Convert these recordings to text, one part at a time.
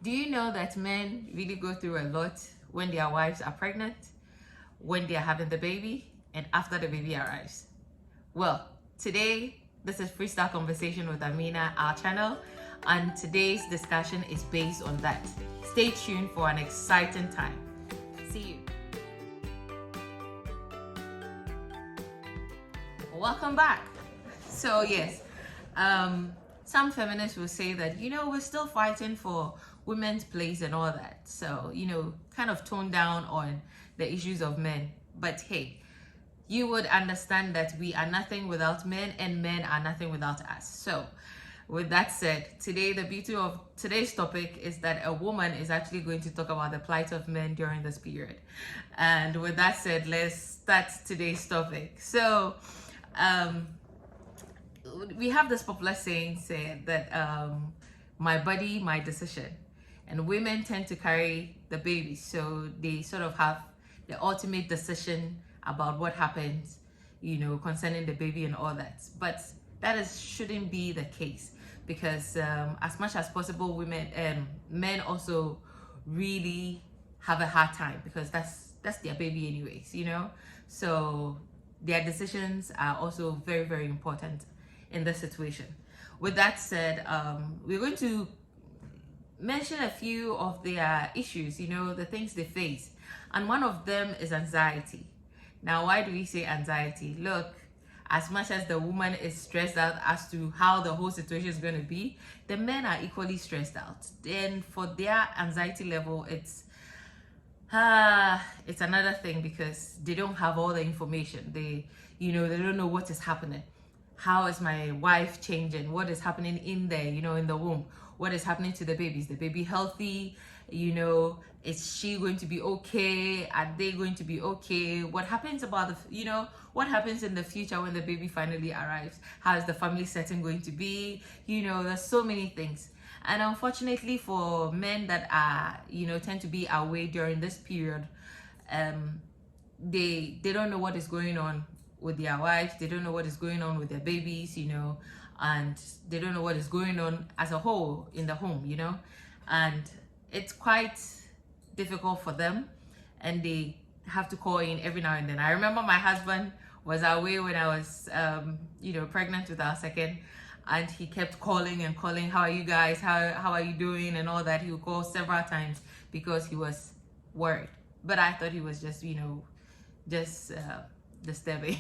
Do you know that men really go through a lot when their wives are pregnant, when they are having the baby, and after the baby arrives? Well, today, this is Freestyle Conversation with Amina, our channel, and today's discussion is based on that. Stay tuned for an exciting time. See you. Welcome back. So yes, some feminists will say that, we're still fighting for women's place and all that. So, kind of tone down on the issues of men. But hey, you would understand that we are nothing without men and men are nothing without us. So with that said, today, the beauty of today's topic is that a woman is actually going to talk about the plight of men during this period. And with that said, let's start today's topic. So, we have this popular saying that my body, my decision. And women tend to carry the baby, so they sort of have the ultimate decision about what happens, concerning the baby and all that. But shouldn't be the case, because as much as possible, men also really have a hard time, because that's their baby anyways, So their decisions are also very, very important in this situation. With that said, we're going to mention a few of their issues, the things they face. And one of them is anxiety. Now, why do we say anxiety? Look, as much as the woman is stressed out as to how the whole situation is going to be, the men are equally stressed out. Then for their anxiety level, it's another thing, because they don't have all the information. They don't know what is happening. How is my wife changing? What is happening in there, in the womb? What is happening to the baby? Is the baby healthy? Is she going to be okay? Are they going to be okay? What happens about what happens in the future when the baby finally arrives? How is the family setting going to be? There's so many things. And unfortunately for men that are, tend to be away during this period, they don't know what is going on with their wives. They don't know what is going on with their babies, and they don't know what is going on as a whole in the home, and it's quite difficult for them, and they have to call in every now and then. I remember my husband was away when I was, pregnant with our second, and he kept calling and calling. How are you guys? How are you doing? And all that. He would call several times because he was worried. But I thought he was just, disturbing.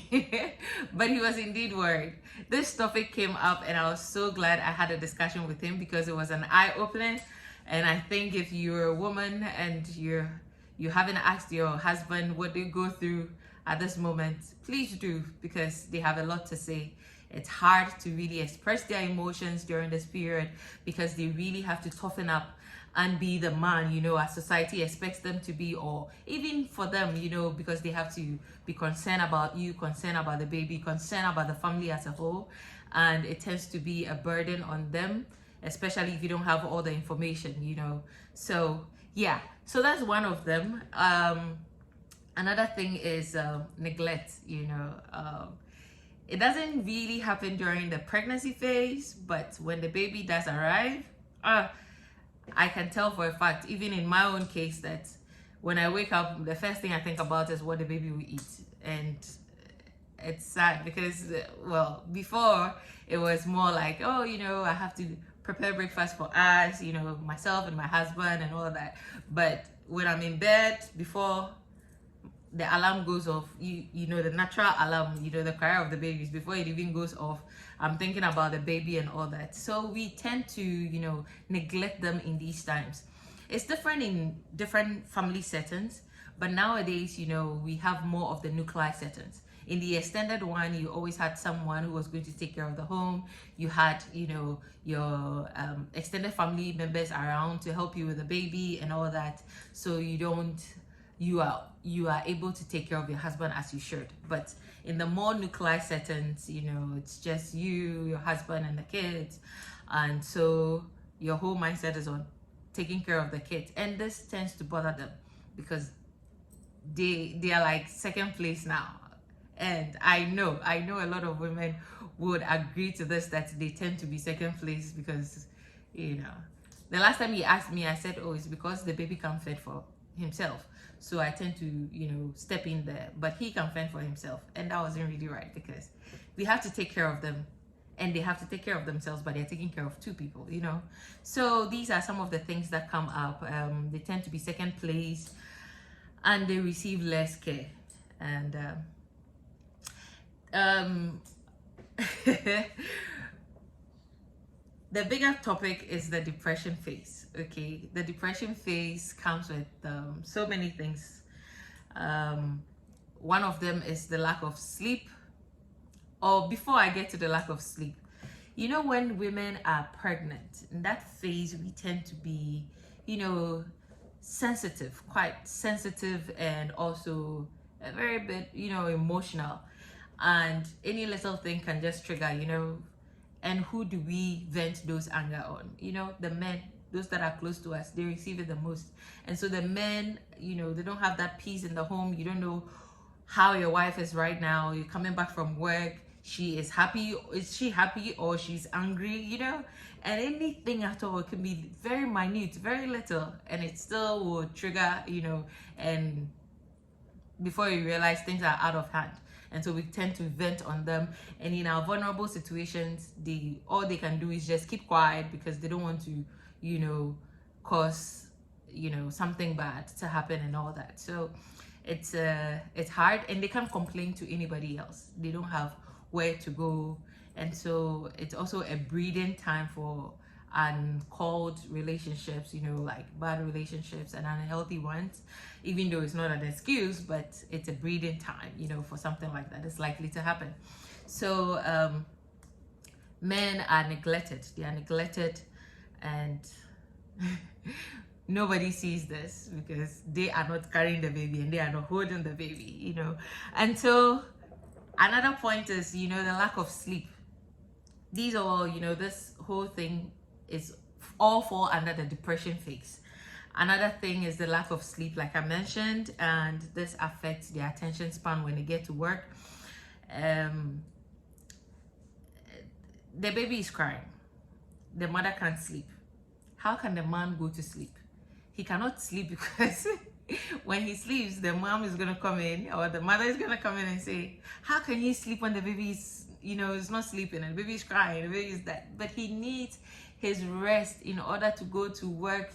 But he was indeed worried. This topic came up, and I was so glad I had a discussion with him, because it was an eye-opener. And I think if you're a woman and you haven't asked your husband what they go through at this moment, please do, because they have a lot to say. It's hard to really express their emotions during this period, because they really have to toughen up and be the man, as society expects them to be, or even for them, because they have to be concerned about you, concerned about the baby, concerned about the family as a whole. And it tends to be a burden on them, especially if you don't have all the information, So yeah, so that's one of them. Another thing is neglect. It doesn't really happen during the pregnancy phase, but when the baby does arrive, I can tell for a fact, even in my own case, that when I wake up, the first thing I think about is what the baby will eat. And it's sad, because, well, before it was more like, I have to prepare breakfast for us, myself and my husband and all that. But when I'm in bed, before the alarm goes off, the natural alarm, the cry of the babies, before it even goes off, I'm thinking about the baby and all that. So we tend to, neglect them in these times. It's different in different family settings, but nowadays, we have more of the nuclear settings. In the extended one, you always had someone who was going to take care of the home. You had, your extended family members around to help you with the baby and all that. So you are able to take care of your husband as you should. But in the more nuclear settings, it's just you, your husband, and the kids. And so your whole mindset is on taking care of the kids. And this tends to bother them, because they are like second place now. And I know a lot of women would agree to this, that they tend to be second place, because The last time he asked me, I said, oh, it's because the baby can't fend for himself. So I tend to, step in there. But he can fend for himself. And that wasn't really right, because we have to take care of them. And they have to take care of themselves, but they're taking care of two people, So these are some of the things that come up. They tend to be second place, and they receive less care. And the bigger topic is the depression phase. Okay, the depression phase comes with so many things. One of them is the lack of sleep. Or before I get to the lack of sleep, when women are pregnant, in that phase we tend to be, sensitive, quite sensitive, and also a very bit, emotional. And any little thing can just trigger, and who do we vent those anger on? The men, those that are close to us, they receive it the most. And so the men, they don't have that peace in the home. You don't know how your wife is right now. You're coming back from work. She is happy. Is she happy or she's angry, And anything at all, it can be very minute, very little, and it still will trigger, and before you realize, things are out of hand. And so we tend to vent on them. And in our vulnerable situations, all they can do is just keep quiet, because they don't want to, cause, something bad to happen and all that. So it's hard, and they can't complain to anybody else. They don't have where to go. And so it's also a breeding time for uncalled relationships, like bad relationships and unhealthy ones, even though it's not an excuse, but it's a breeding time, for something like that. It's likely to happen. So men are neglected. They are neglected, and nobody sees this because they are not carrying the baby and they are not holding the baby, And so another point is, the lack of sleep. These are all, this whole thing is all fall under the depression phase. Another thing is the lack of sleep, like I mentioned, and this affects their attention span when they get to work. The baby is crying. The mother can't sleep. How can the man go to sleep? He cannot sleep because when he sleeps, the mom is going to come in, or the mother is going to come in and say, how can you sleep when the baby is, is not sleeping and the baby is crying, the baby is that? But he needs his rest in order to go to work,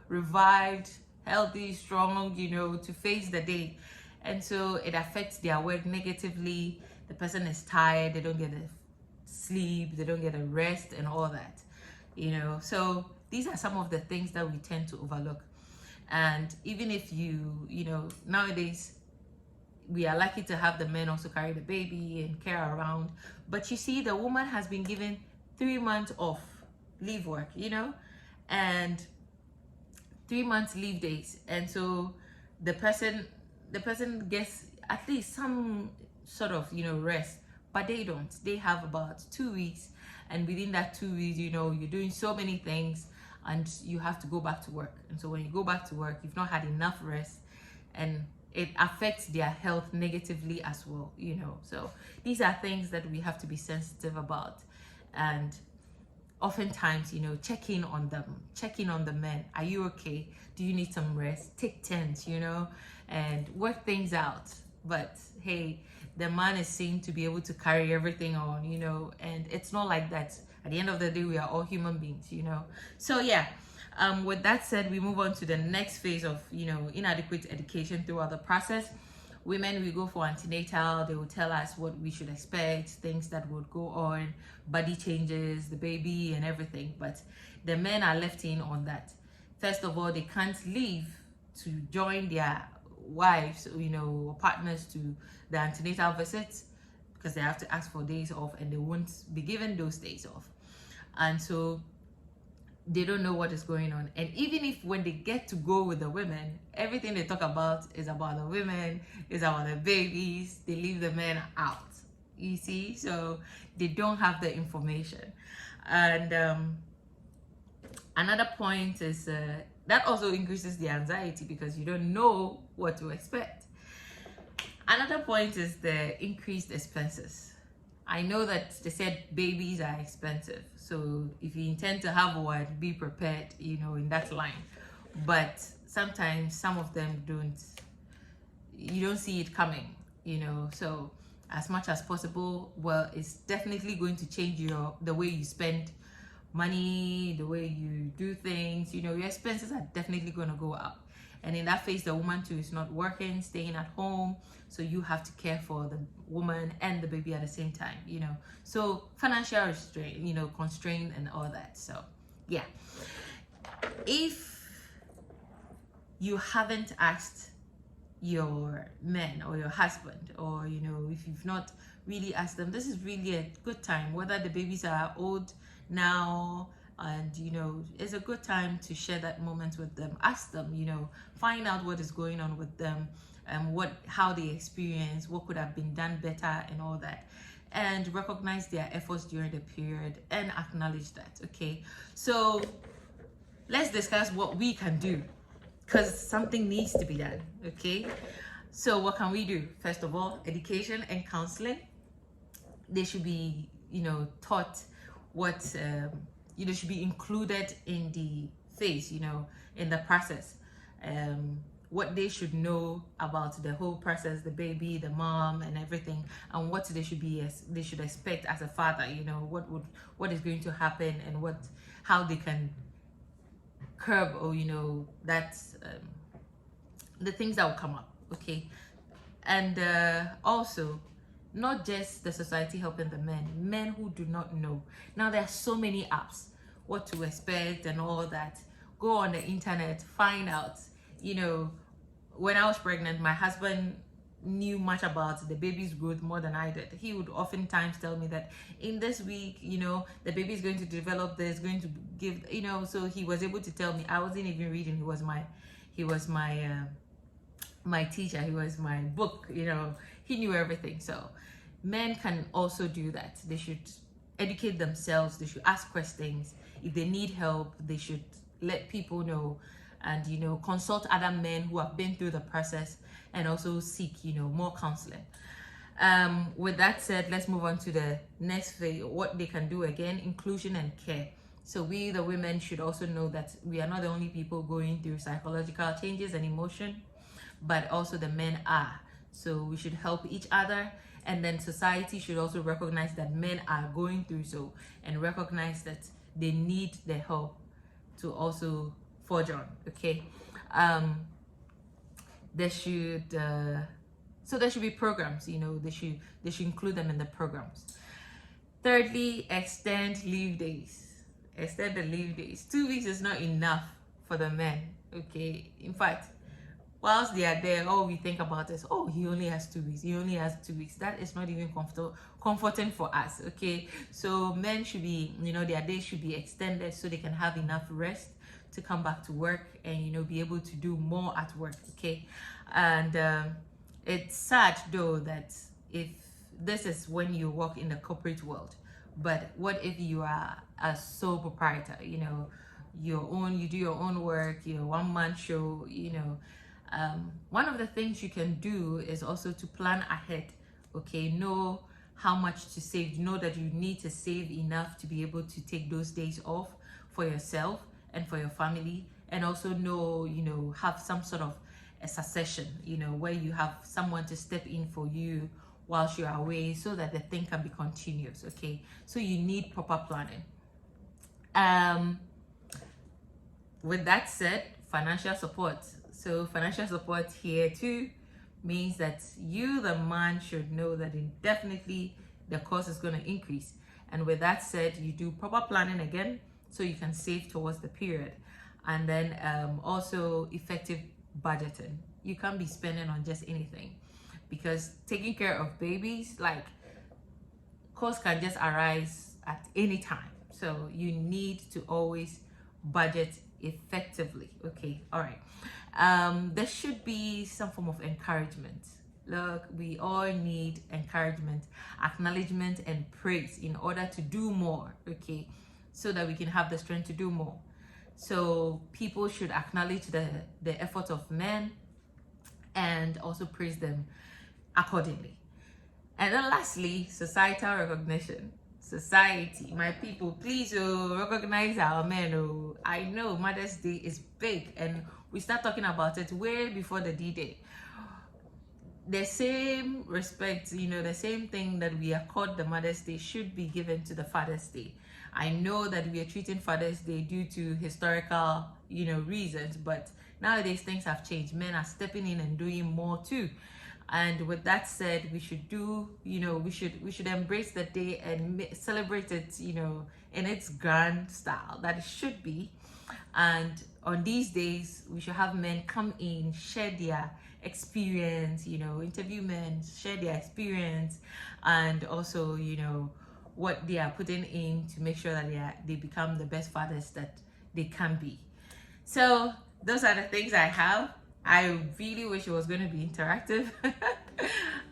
revived, healthy, strong, to face the day. And so it affects their work negatively. The person is tired, they don't get a sleep, they don't get a rest and all that, So these are some of the things that we tend to overlook. And even if nowadays we are lucky to have the men also carry the baby and care around, but you see, the woman has been given 3 months off leave work, and 3 months leave days, and so the person gets at least some sort of rest, but they don't. They have about 2 weeks, and within that 2 weeks, you're doing so many things, and you have to go back to work. And so when you go back to work, you've not had enough rest, and it affects their health negatively as well, So these are things that we have to be sensitive about. And oftentimes, check in on them, check in on the men. Are you okay? Do you need some rest? Take turns, and work things out. But hey, the man is seen to be able to carry everything on, and it's not like that. At the end of the day, we are all human beings, So yeah, with that said, we move on to the next phase of, inadequate education throughout the process. Women, we go for antenatal. They will tell us what we should expect, things that would go on, body changes, the baby and everything. But the men are left in on that. First of all, they can't leave to join their wives, or partners to the antenatal visits, because they have to ask for days off, and they won't be given those days off. And so they don't know what is going on. And even if when they get to go with the women, everything they talk about is about the women, is about the babies. They leave the men out, you see. So they don't have the information. And another point is that also increases the anxiety, because you don't know what to expect. Another point is the increased expenses. I know that they said babies are expensive, so if you intend to have one, be prepared, in that line. But sometimes some of them you don't see it coming, so as much as possible, well, it's definitely going to change the way you spend money, the way you do things. Your expenses are definitely going to go up. And in that phase, the woman too is not working, staying at home, so you have to care for the woman and the baby at the same time. So financial restraint, constraint and all that. So yeah, if you haven't asked your men or your husband, or if you've not really asked them, this is really a good time, whether the babies are old now, and it's a good time to share that moment with them. Ask them, find out what is going on with them, and how they experience, what could have been done better and all that, and recognize their efforts during the period and acknowledge that. Okay, so let's discuss what we can do, because something needs to be done. Okay, so what can we do? First of all, education and counseling. They should be taught what should be included in the phase, in the process, what they should know about the whole process, the baby, the mom, and everything, and what they should expect as a father. What is going to happen, and how they can curb, or the things that will come up. Okay, and also, not just the society helping the men who do not know. Now there are so many apps, what to expect and all that. Go on the internet, find out. When I was pregnant, my husband knew much about the baby's growth more than I did. He would oftentimes tell me that in this week, the baby is going to develop this, going to give, so he was able to tell me. I wasn't even reading. He was my teacher. He was my book. He knew everything. So men can also do that. They should educate themselves. They should ask questions. If they need help, they should let people know, and consult other men who have been through the process, and also seek more counseling. With that said, let's move on to the next phase. What they can do again: inclusion and care. So we, the women, should also know that we are not the only people going through psychological changes and emotion, but also the men are. So we should help each other, and then society should also recognize that men are going through so, and recognize that they need the help to also forge on. Okay, there should be programs. They should include them in the programs. Thirdly, extend leave days. Extend the leave days. 2 weeks is not enough for the men. Okay, in fact, whilst they are there, all we think about is, oh, he only has 2 weeks. He only has 2 weeks. That is not even comforting for us. Okay, so men should be, their days should be extended so they can have enough rest to come back to work and be able to do more at work. Okay, and it's sad though that if this is when you work in the corporate world, but what if you are a sole proprietor? You do your own work, your one-man show. One of the things you can do is also to plan ahead. Okay, know how much to save. Know that you need to save enough to be able to take those days off for yourself and for your family, and also know, have some sort of a succession, where you have someone to step in for you whilst you're away, so that the thing can be continuous. Okay, so you need proper planning. With that said, financial support. So financial support here too means that you, the man, should know that definitely the cost is going to increase. And with that said, you do proper planning again, so you can save towards the period. And then also effective budgeting. You can't be spending on just anything, because taking care of babies, like, costs can just arise at any time. So you need to always budget effectively. Okay, all right. There should be some form of encouragement. Look, we all need encouragement, acknowledgement, and praise in order to do more. Okay, so that we can have the strength to do more. So people should acknowledge the efforts of men and also praise them accordingly. And then lastly, societal recognition. Society, my people, please recognize our men. I know Mother's Day is big, and we start talking about it way before the D-Day. The same respect, the same thing that we accord the Mother's Day should be given to the Father's Day. I know that we are treating Father's Day due to historical, reasons, but nowadays things have changed. Men are stepping in and doing more too. And with that said, we should we should embrace the day and celebrate it, in its grand style that it should be. And on these days, we should have men come in, share their experience, interview men, share their experience, and also, what they are putting in to make sure that they become the best fathers that they can be. So those are the things I have. I really wish it was going to be interactive.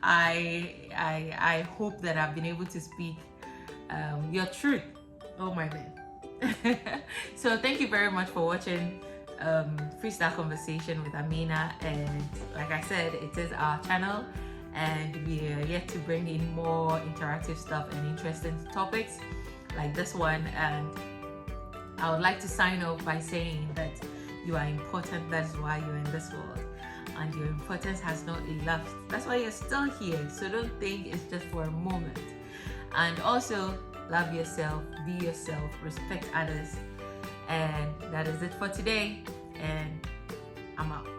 I hope that I've been able to speak your truth. Oh my man. So thank you very much for watching Freestyle Conversation with Amina. And like I said, it is our channel, and we are yet to bring in more interactive stuff and interesting topics like this one. And I would like to sign off by saying that you are important. That's why you're in this world, and your importance has not elapsed. That's why you're still here. So don't think it's just for a moment. And also, love yourself, be yourself, respect others. And that is it for today, and I'm out.